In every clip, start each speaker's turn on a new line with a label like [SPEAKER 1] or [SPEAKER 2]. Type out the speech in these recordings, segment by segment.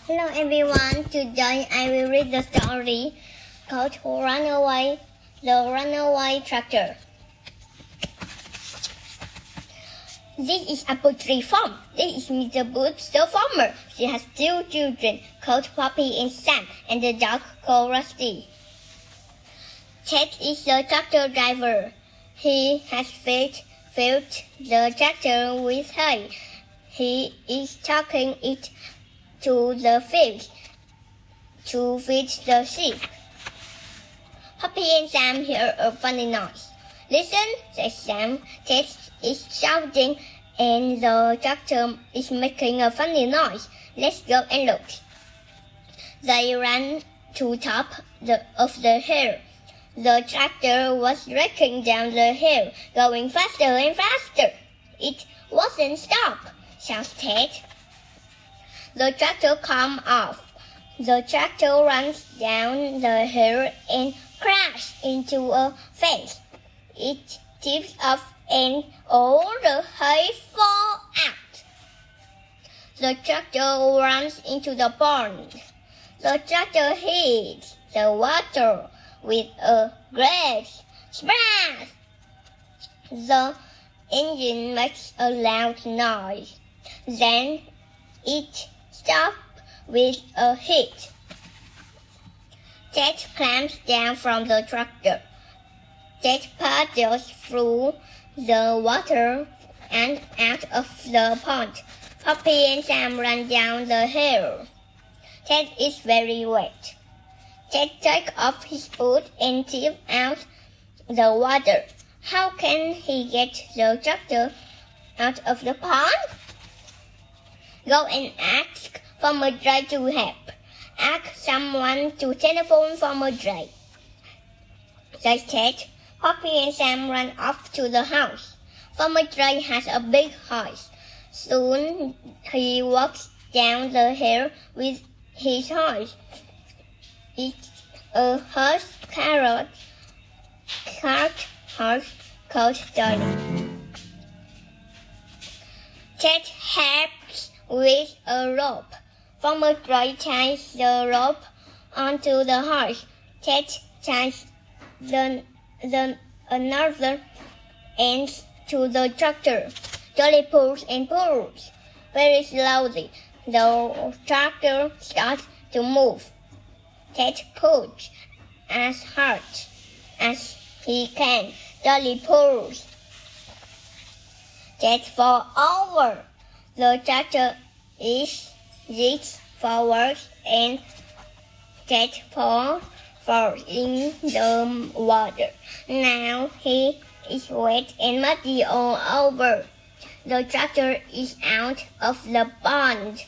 [SPEAKER 1] Hello everyone, today I will read the story called The Runaway Tractor. This is a poultry farm. This is Mr. Boots the farmer. She has two children called Poppy and Sam and a dog called Rusty. Ted is the tractor driver. He has filled the tractor with hay. He is taking it to the field to feed the sheep. Poppy and Sam hear a funny noise. Listen, says Sam. Ted is shouting and the tractor is making a funny noise. Let's go and look. They ran to top of the hill. The tractor was raking down the hill, going faster and faster. It wasn't stop, shouts Ted. The tractor comes off. The tractor runs down the hill and crashes into a fence. It tips off and all the hay falls out. The tractor runs into the pond. The tractor hits the water with a great splash. The engine makes a loud noise. Then it stops with a hit. Ted climbs down from the tractor. Ted paddles through the water and out of the pond. Poppy and Sam run down the hill. Ted is very wet. Ted takes off his boot and tips out the water. How can he get the tractor out of the pond? Go and ask Farmer Dry to help. Ask someone to telephone Farmer Dry, says Ted. Poppy and Sam run off to the house. Farmer Dry has a big house. Soon he walks down the hill with his horse. It's a horse called Dolly. Ted helps with a rope. Farmer Dry ties the rope onto the horse. Ted ties another end to the tractor. Dolly pulls and pulls. Very slowly, the tractor starts to move. Ted pulls as hard as he can. Dolly pulls. Ted falls over. The tractor zigs forward and Ted falls in the water. Now he is wet and muddy all over. The tractor is out of the pond.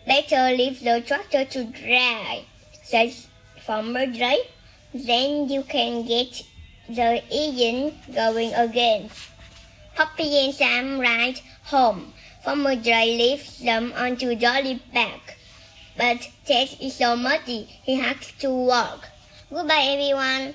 [SPEAKER 1] Better leave the tractor to dry, says Farmer Dry. Then you can get the engine going again. Poppy and Sam ride home. Farmer Dry leaves them onto Dolly's back. But Ted is so muddy, he has to walk. Goodbye, everyone.